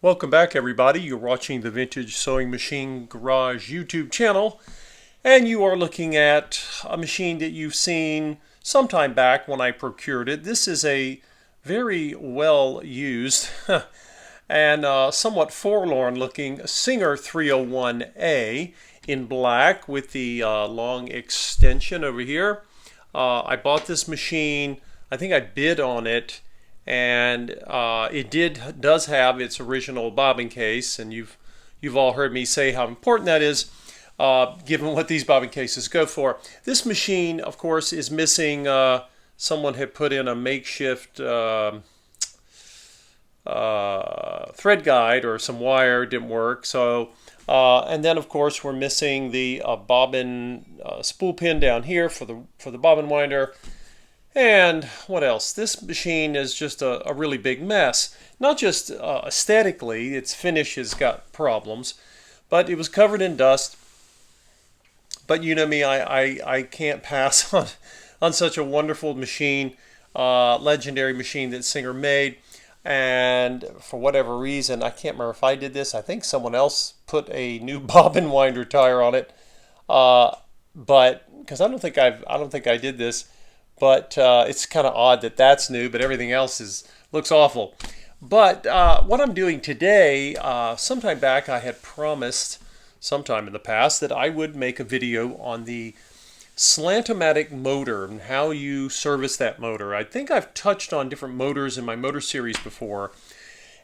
Welcome back, everybody. You're watching the Vintage Sewing Machine Garage YouTube channel, and you are looking at a machine that you've seen sometime back when I procured it. This is a very well used and somewhat forlorn looking Singer 301A in black with the long extension over here. I bought this machine, I think I bid on it, and it does have its original bobbin case, and you've all heard me say how important that is, given what these bobbin cases go for. This machine, of course, is missing. Someone had put in a makeshift thread guide, or some wire didn't work. So, and then of course we're missing the bobbin spool pin down here for the bobbin winder. And what else? This machine is just a really big mess. Not just aesthetically, its finish has got problems, but it was covered in dust. But you know me, I can't pass on such a wonderful machine, legendary machine that Singer made. And for whatever reason, I can't remember if I did this. I think someone else put a new bobbin winder tire on it, but because I don't think I did this. But it's kind of odd that that's new, but everything else looks awful. But what I'm doing today, sometime back I had promised sometime in the past that I would make a video on the slant-o-matic motor and how you service that motor. I think I've touched on different motors in my motor series before,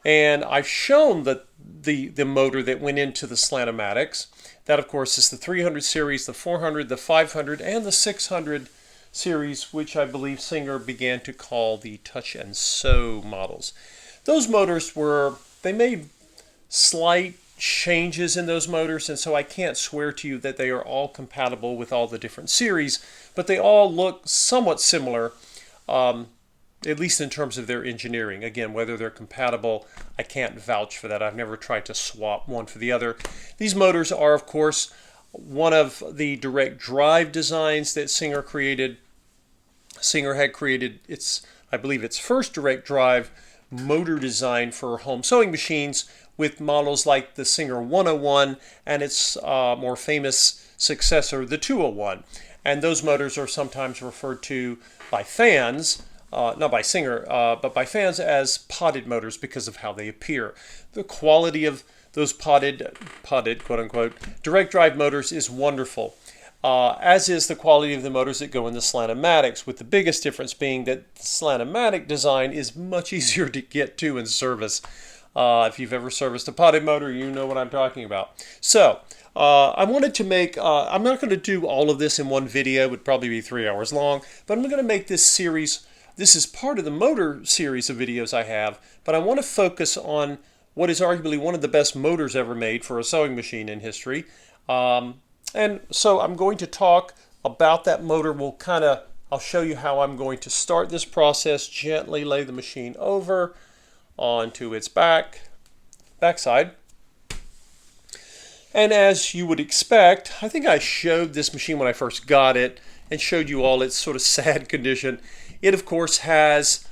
and I've shown that the motor that went into the slant-o-matics. That, of course, is the 300 series, the 400, the 500, and the 600 series, which I believe Singer began to call the touch and sew models. Those motors they made slight changes in those motors, and so I can't swear to you that they are all compatible with all the different series, but they all look somewhat similar, at least in terms of their engineering. Again, whether they're compatible, I can't vouch for that. I've never tried to swap one for the other. These motors are, of course, one of the direct drive designs that Singer created. Singer had created I believe its first direct drive motor design for home sewing machines with models like the Singer 101 and its more famous successor, the 201. And those motors are sometimes referred to by fans, not by Singer, but by fans as potted motors because of how they appear. The quality of those potted quote-unquote direct drive motors is wonderful, as is the quality of the motors that go in the slant-o-matics, with the biggest difference being that the slant-o-matic design is much easier to get to and service. If you've ever serviced a potted motor, you know what I'm talking about. So I wanted to make, I'm not going to do all of this in one video. It would probably be 3 hours long, but I'm going to make this series. This is part of the motor series of videos I have, but I want to focus on what is arguably one of the best motors ever made for a sewing machine in history. And so I'm going to talk about that motor. I'll show you how I'm going to start this process, gently lay the machine over onto its backside. And as you would expect, I think I showed this machine when I first got it and showed you all its sort of sad condition. It, of course, has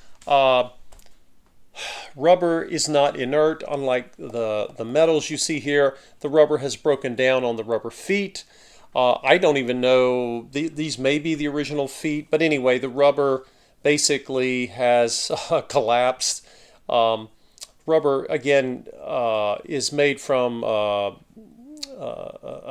rubber is not inert, unlike the metals you see here. The rubber has broken down on the rubber feet. I don't even know, these may be the original feet, but anyway, the rubber basically has collapsed. Rubber, again, is made from a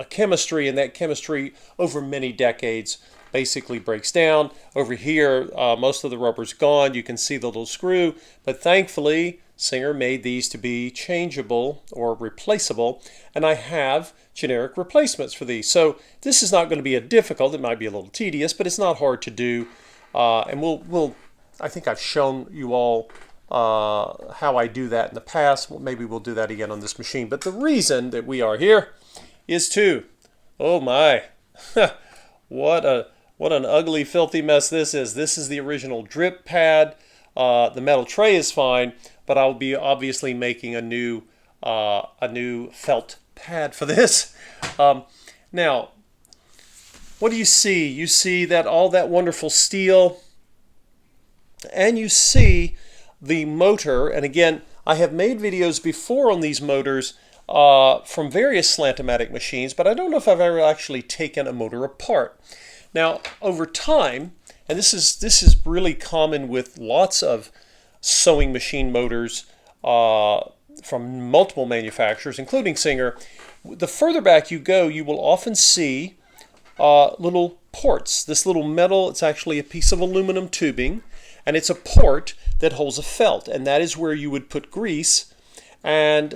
chemistry, and that chemistry over many decades basically breaks down. Over here, most of the rubber's gone. You can see the little screw, but thankfully Singer made these to be changeable or replaceable, and I have generic replacements for these. So this is not going to be difficult. It might be a little tedious, but it's not hard to do. And I think I've shown you all how I do that in the past. Maybe we'll do that again on this machine. But the reason that we are here is oh my, what an ugly, filthy mess this is. This is the original drip pad. The metal tray is fine, but I'll be obviously making a new felt pad for this. Now, what do you see? You see that all that wonderful steel, and you see the motor. And again, I have made videos before on these motors from various slant-o-matic machines, but I don't know if I've ever actually taken a motor apart. Now, over time, and this is really common with lots of sewing machine motors from multiple manufacturers, including Singer, the further back you go, you will often see little ports. This little metal, it's actually a piece of aluminum tubing, and it's a port that holds a felt, and that is where you would put grease, and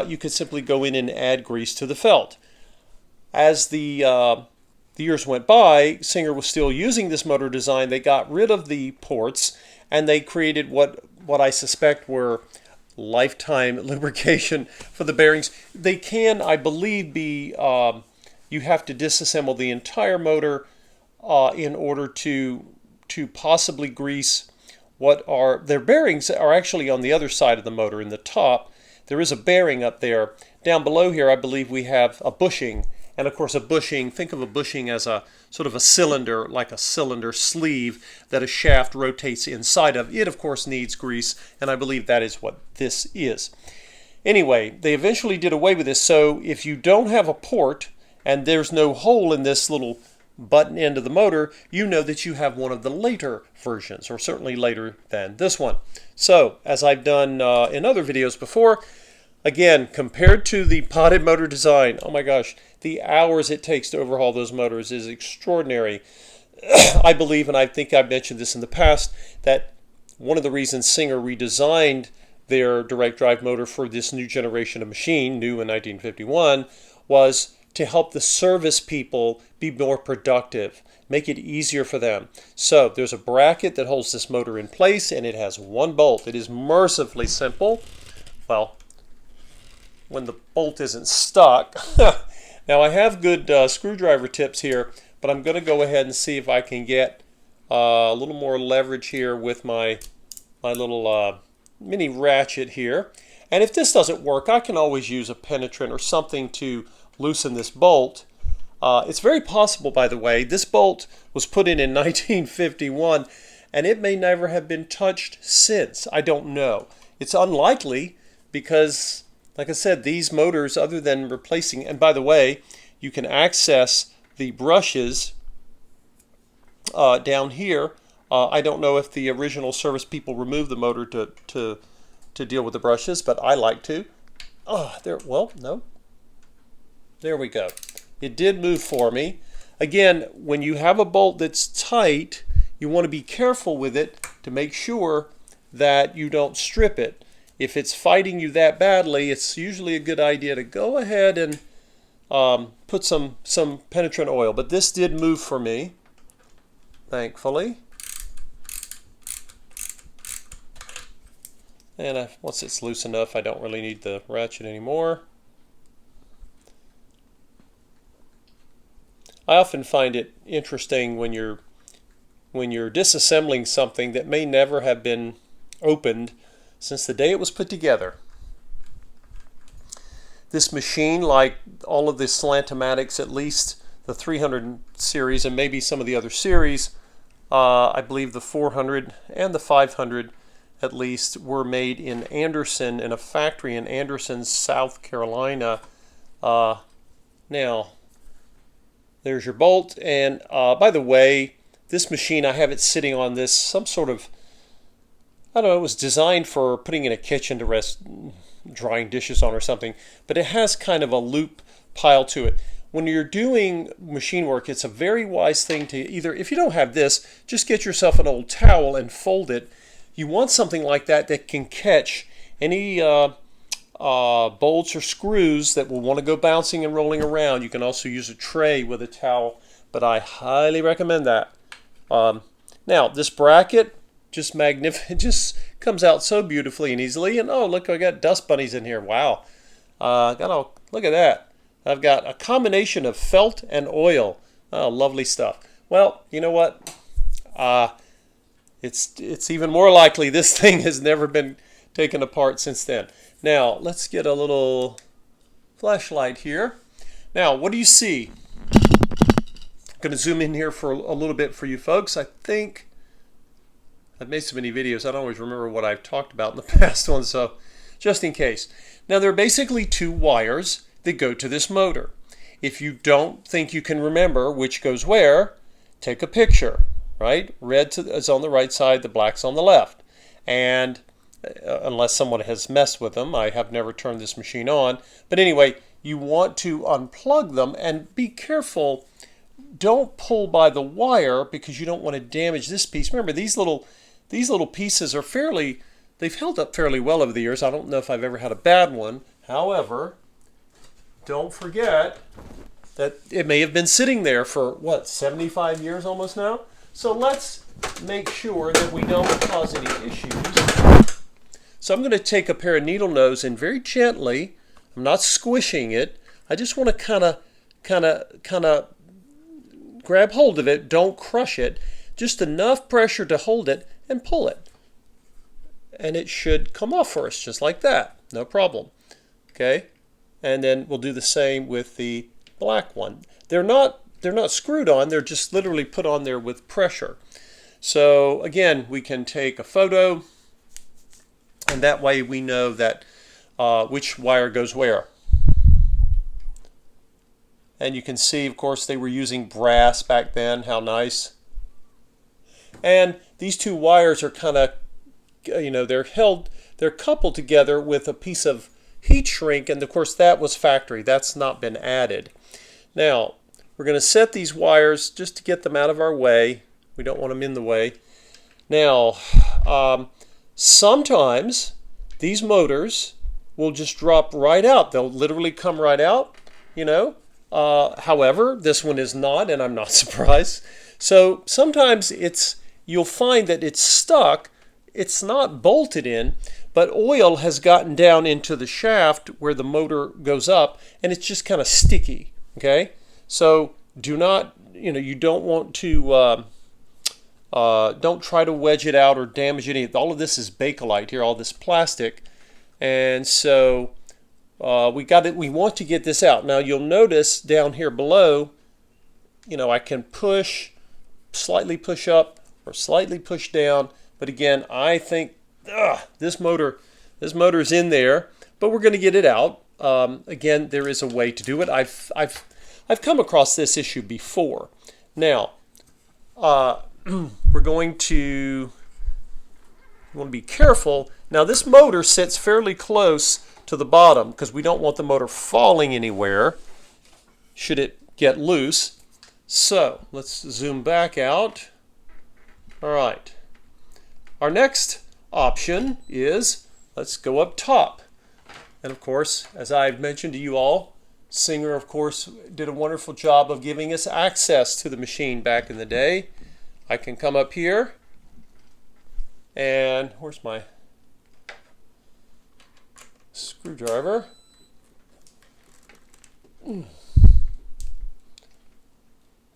you could simply go in and add grease to the felt. As the years went by, Singer was still using this motor design. They got rid of the ports, and they created what I suspect were lifetime lubrication for the bearings. They can, I believe, be, you have to disassemble the entire motor in order to possibly grease what are, their bearings are actually on the other side of the motor in the top. There is a bearing up there. Down below here, I believe we have a bushing. And of course a bushing, think of a bushing as a sort of a cylinder, like a cylinder sleeve that a shaft rotates inside of. It of course needs grease, and I believe that is what this is. Anyway, they eventually did away with this, so if you don't have a port and there's no hole in this little button end of the motor, you know that you have one of the later versions, or certainly later than this one. So, as I've done in other videos before, again, compared to the potted motor design, oh my gosh, the hours it takes to overhaul those motors is extraordinary. I believe, and I think I've mentioned this in the past, that one of the reasons Singer redesigned their direct drive motor for this new generation of machine, new in 1951, was to help the service people be more productive, make it easier for them. So there's a bracket that holds this motor in place, and it has one bolt. It is mercifully simple. Well, when the bolt isn't stuck. Now I have good screwdriver tips here, but I'm going to go ahead and see if I can get a little more leverage here with my little mini ratchet here. And if this doesn't work, I can always use a penetrant or something to loosen this bolt. It's very possible, by the way, this bolt was put in 1951, and it may never have been touched since. I don't know. It's unlikely because, like I said, these motors, other than replacing, and by the way, you can access the brushes down here. I don't know if the original service people removed the motor to deal with the brushes, but I like to. Well, no. There we go. It did move for me. Again, when you have a bolt that's tight, you want to be careful with it to make sure that you don't strip it. If it's fighting you that badly, it's usually a good idea to go ahead and put some penetrant oil. But this did move for me, thankfully. And once it's loose enough, I don't really need the ratchet anymore. I often find it interesting when you're disassembling something that may never have been opened since the day it was put together. This machine, like all of the slant-o-matics, at least the 300 series and maybe some of the other series, I believe the 400 and the 500 at least, were made in Anderson, in a factory in Anderson, South Carolina. Now, there's your bolt, and by the way, this machine, I have it sitting on this, some sort of, I don't know, it was designed for putting in a kitchen to rest drying dishes on or something, but it has kind of a loop pile to it. When you're doing machine work, it's a very wise thing to either, if you don't have this, just get yourself an old towel and fold it. You want something like that that can catch any bolts or screws that will want to go bouncing and rolling around. You can also use a tray with a towel, but I highly recommend that. Now, this bracket, just magnificent, just comes out so beautifully and easily. And oh, look, I got dust bunnies in here. Wow. Look at that. I've got a combination of felt and oil. Oh, lovely stuff. Well, you know what? It's even more likely this thing has never been taken apart since then. Now, let's get a little flashlight here. Now, what do you see? I'm going to zoom in here for a little bit for you folks. I think I've made so many videos, I don't always remember what I've talked about in the past one, so just in case. Now there are basically two wires that go to this motor. If you don't think you can remember which goes where, take a picture, right? Red is on the right side, the black's on the left. And unless someone has messed with them, I have never turned this machine on. But anyway, you want to unplug them and be careful. Don't pull by the wire because you don't want to damage this piece. Remember, these little pieces are they've held up fairly well over the years. I don't know if I've ever had a bad one. However, don't forget that it may have been sitting there for, what, 75 years almost now? So let's make sure that we don't cause any issues. So I'm going to take a pair of needle nose and very gently, I'm not squishing it, I just want to kind of grab hold of it, don't crush it, just enough pressure to hold it and pull it. And it should come off for us just like that, no problem. Okay? And then we'll do the same with the black one. They're not screwed on, they're just literally put on there with pressure. So again, we can take a photo, and that way we know that which wire goes where. And you can see, of course, they were using brass back then. How nice. And these two wires are kind of, they're coupled together with a piece of heat shrink, and of course that was factory. That's not been added. Now, we're going to set these wires just to get them out of our way. We don't want them in the way. Now, sometimes these motors will just drop right out. They'll literally come right out, However, this one is not, and I'm not surprised. So sometimes you'll find that it's stuck. It's not bolted in, but oil has gotten down into the shaft where the motor goes up, and it's just kind of sticky. Okay, so do not, you don't want to, don't try to wedge it out or damage it. All of this is Bakelite here, all this plastic, and so we want to get this out. Now you'll notice down here below, I can slightly push up or slightly push down, but again, I think this motor's in there, but we're going to get it out. Again, there is a way to do it. I've come across this issue before. Now, we're going to be careful. Now, this motor sits fairly close to the bottom because we don't want the motor falling anywhere should it get loose. So let's zoom back out. All right. Our next option is let's go up top. And of course, as I've mentioned to you all, Singer, of course, did a wonderful job of giving us access to the machine back in the day. I can come up here and where's my screwdriver?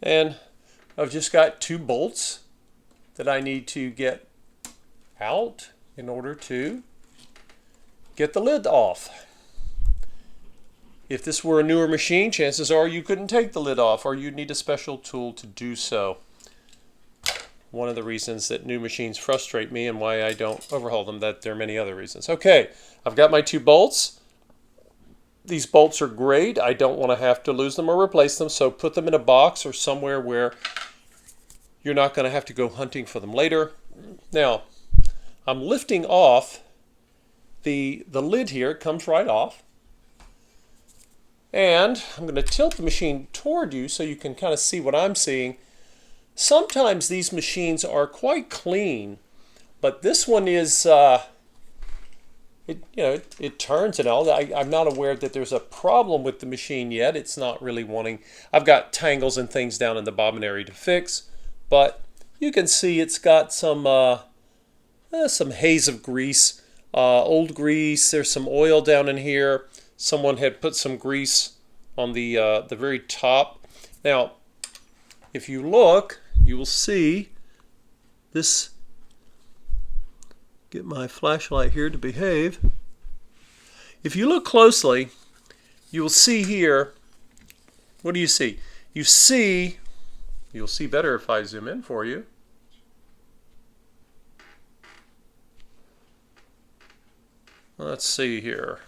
And I've just got two bolts that I need to get out in order to get the lid off. If this were a newer machine, chances are you couldn't take the lid off, or you'd need a special tool to do so. One of the reasons that new machines frustrate me and why I don't overhaul them, that there are many other reasons. Okay, I've got my two bolts. These bolts are great. I don't want to have to lose them or replace them, so put them in a box or somewhere where you're not going to have to go hunting for them later. Now, I'm lifting off the lid here. It comes right off. And I'm going to tilt the machine toward you so you can kind of see what I'm seeing. Sometimes these machines are quite clean, but this one is, it turns and all. I'm not aware that there's a problem with the machine yet. It's not really wanting. I've got tangles and things down in the bobbin area to fix, but you can see it's got some haze of grease, old grease. There's some oil down in here. Someone had put some grease on the very top. Now, if you look, you will see this. Get my flashlight here to behave. If you look closely, you will see here, what do you see? You'll see better if I zoom in for you. Let's see here.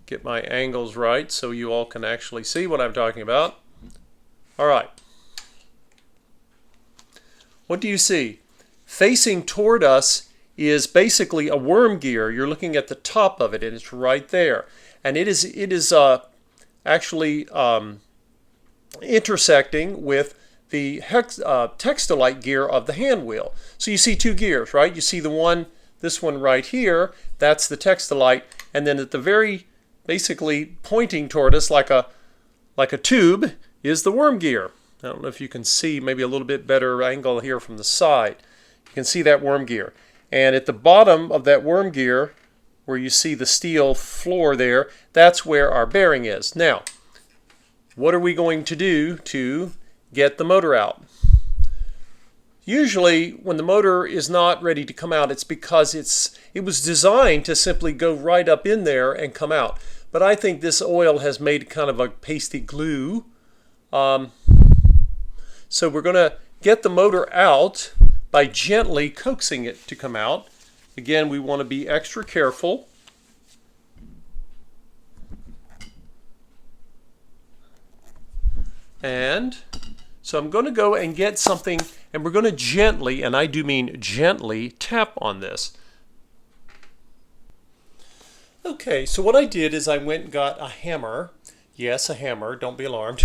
Get my angles right so you all can actually see what I'm talking about. All right. What do you see? Facing toward us is basically a worm gear. You're looking at the top of it, and it's right there. And it is actually intersecting with the textolite gear of the hand wheel. So you see two gears, right? You see this one right here, that's the textolite, and then at the very, basically pointing toward us like a tube is the worm gear. I don't know if you can see, maybe a little bit better angle here from the side. You can see that worm gear. And at the bottom of that worm gear, where you see the steel floor there, that's where our bearing is. Now, what are we going to do to get the motor out? Usually, when the motor is not ready to come out, it's because it was designed to simply go right up in there and come out. But I think this oil has made kind of a pasty glue. So we're going to get the motor out by gently coaxing it to come out. Again, we want to be extra careful. And so I'm going to go and get something, and we're going to gently, and I do mean gently, tap on this. Okay, so what I did is I went and got a hammer. Yes, a hammer, don't be alarmed.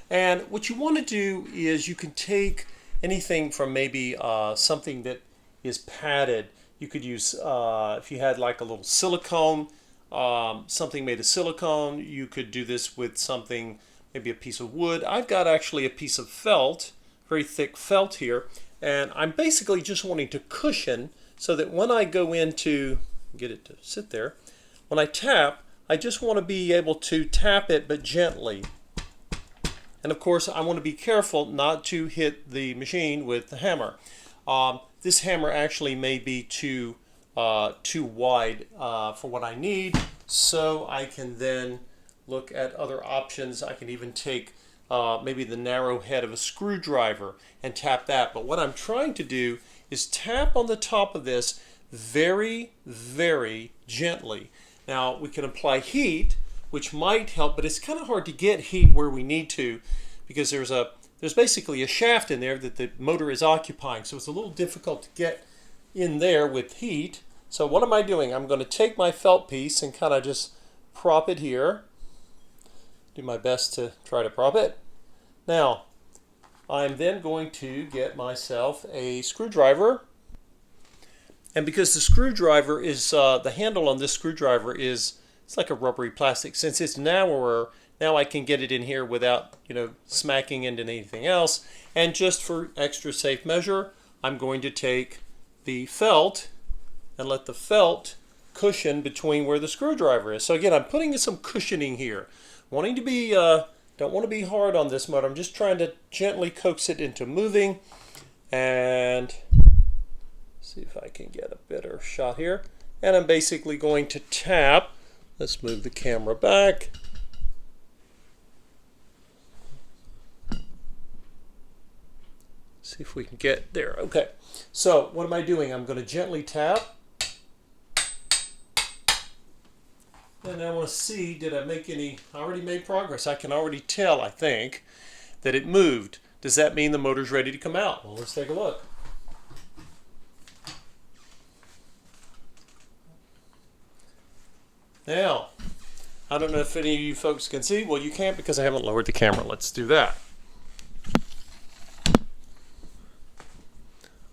And what you want to do is you can take anything from maybe something that is padded. You could use, if you had like a little silicone, something made of silicone, you could do this with something, maybe a piece of wood. I've got actually a piece of felt, very thick felt here, and I'm basically just wanting to cushion so that when I go in to get it to sit there, when I tap, I just want to be able to tap it but gently. And of course, I want to be careful not to hit the machine with the hammer. This hammer actually may be too wide for what I need, so I can then look at other options. I can even take maybe the narrow head of a screwdriver and tap that. But what I'm trying to do is tap on the top of this very, very gently. Now, we can apply heat, which might help, but it's kind of hard to get heat where we need to because there's basically a shaft in there that the motor is occupying. So it's a little difficult to get in there with heat. So what am I doing? I'm going to take my felt piece and kind of just prop it here. Do my best to try to prop it. Now, I'm then going to get myself a screwdriver. And because the screwdriver is, the handle on this screwdriver is, it's like a rubbery plastic. Since it's narrower, now I can get it in here without, smacking into anything else. And just for extra safe measure, I'm going to take the felt and let the felt cushion between where the screwdriver is. So again, I'm putting some cushioning here. Wanting to be, don't want to be hard on this motor. I'm just trying to gently coax it into moving. And see if I can get a better shot here. And I'm basically going to tap. Let's move the camera back. See if we can get there. Okay. So what am I doing? I'm going to gently tap. And I want to see, did I make any, I already made progress. I can already tell, I think, that it moved. Does that mean the motor's ready to come out? Well, let's take a look. Now, I don't know if any of you folks can see. Well, you can't because I haven't lowered the camera. Let's do that.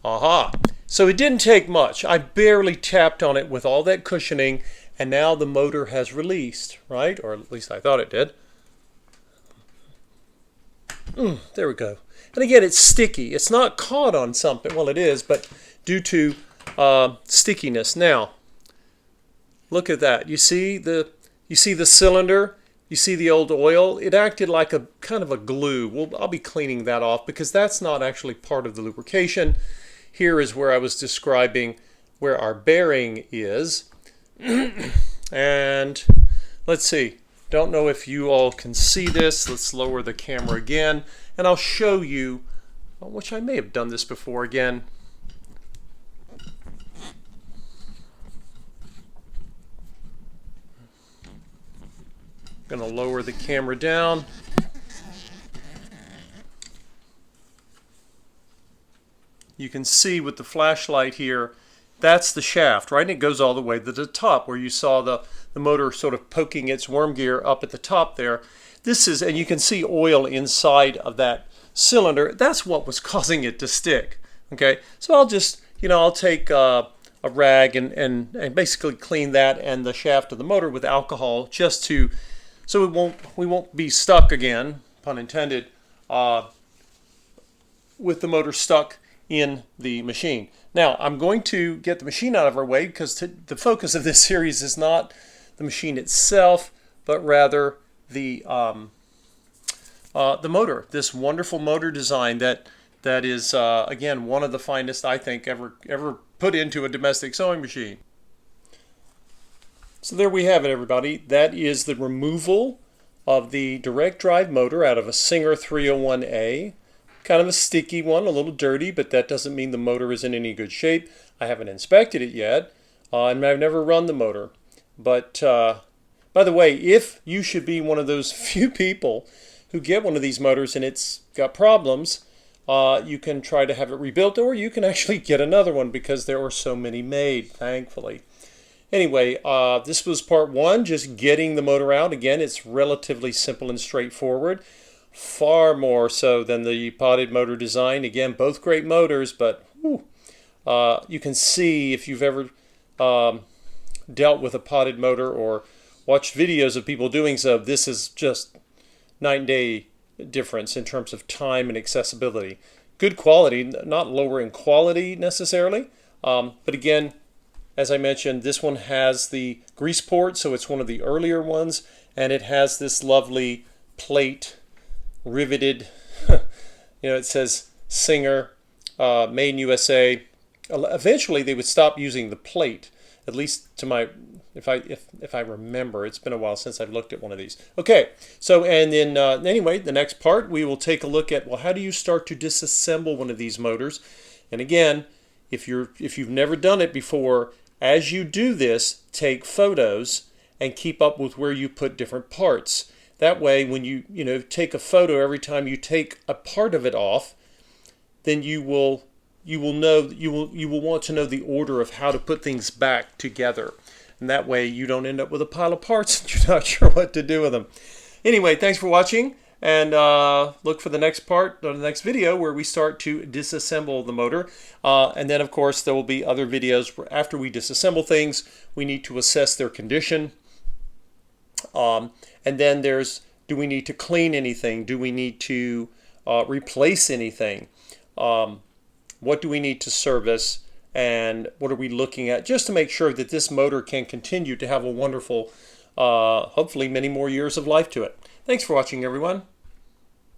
Aha. So it didn't take much. I barely tapped on it with all that cushioning, and now the motor has released, right? Or at least I thought it did. There we go. And again, it's sticky. It's not caught on something. Well, it is, but due to stickiness. Now, look at that. You see the cylinder? You see the old oil? It acted like a kind of a glue. Well, I'll be cleaning that off because that's not actually part of the lubrication. Here is where I was describing where our bearing is. And let's see. Don't know if you all can see this. Let's lower the camera again. And I'll show you, which I may have done this before again. I'm going to lower the camera down. You can see with the flashlight here, that's the shaft, right? And it goes all the way to the top where you saw the motor sort of poking its worm gear up at the top there. This is, and you can see oil inside of that cylinder. That's what was causing it to stick. Okay, so I'll just, I'll take a rag and basically clean that and the shaft of the motor with alcohol just to, so we won't be stuck again, pun intended, with the motor stuck in the machine. Now, I'm going to get the machine out of our way because the focus of this series is not the machine itself, but rather the motor. This wonderful motor design that is again one of the finest I think ever put into a domestic sewing machine. So there we have it, everybody. That is the removal of the direct drive motor out of a Singer 301A. Kind of a sticky one, a little dirty, but that doesn't mean the motor is in any good shape. I haven't inspected it yet, and I've never run the motor. But by the way, if you should be one of those few people who get one of these motors and it's got problems, you can try to have it rebuilt, or you can actually get another one because there are so many made, thankfully. Anyway, this was part one, just getting the motor out. Again, it's relatively simple and straightforward. Far more so than the potted motor design. Again, both great motors, but you can see if you've ever dealt with a potted motor or watched videos of people doing so, this is just night and day difference in terms of time and accessibility. Good quality, not lower in quality necessarily, but again, as I mentioned, this one has the grease port, so it's one of the earlier ones, and it has this lovely plate riveted, it says Singer, made in USA. Eventually they would stop using the plate, at least to my, if I remember. It's been a while since I've looked at one of these. Okay, so and then anyway, the next part we will take a look at, well, how do you start to disassemble one of these motors? And again, if you've never done it before, as you do this, take photos and keep up with where you put different parts. That way, when you take a photo every time you take a part of it off, then you will want to know the order of how to put things back together, and that way you don't end up with a pile of parts and you're not sure what to do with them. Anyway, thanks for watching, and look for the next part or the next video where we start to disassemble the motor, and then of course there will be other videos where after we disassemble things, we need to assess their condition. And then do we need to clean anything? Do we need to replace anything? What do we need to service? And what are we looking at just to make sure that this motor can continue to have a wonderful, hopefully many more years of life to it. Thanks for watching, everyone.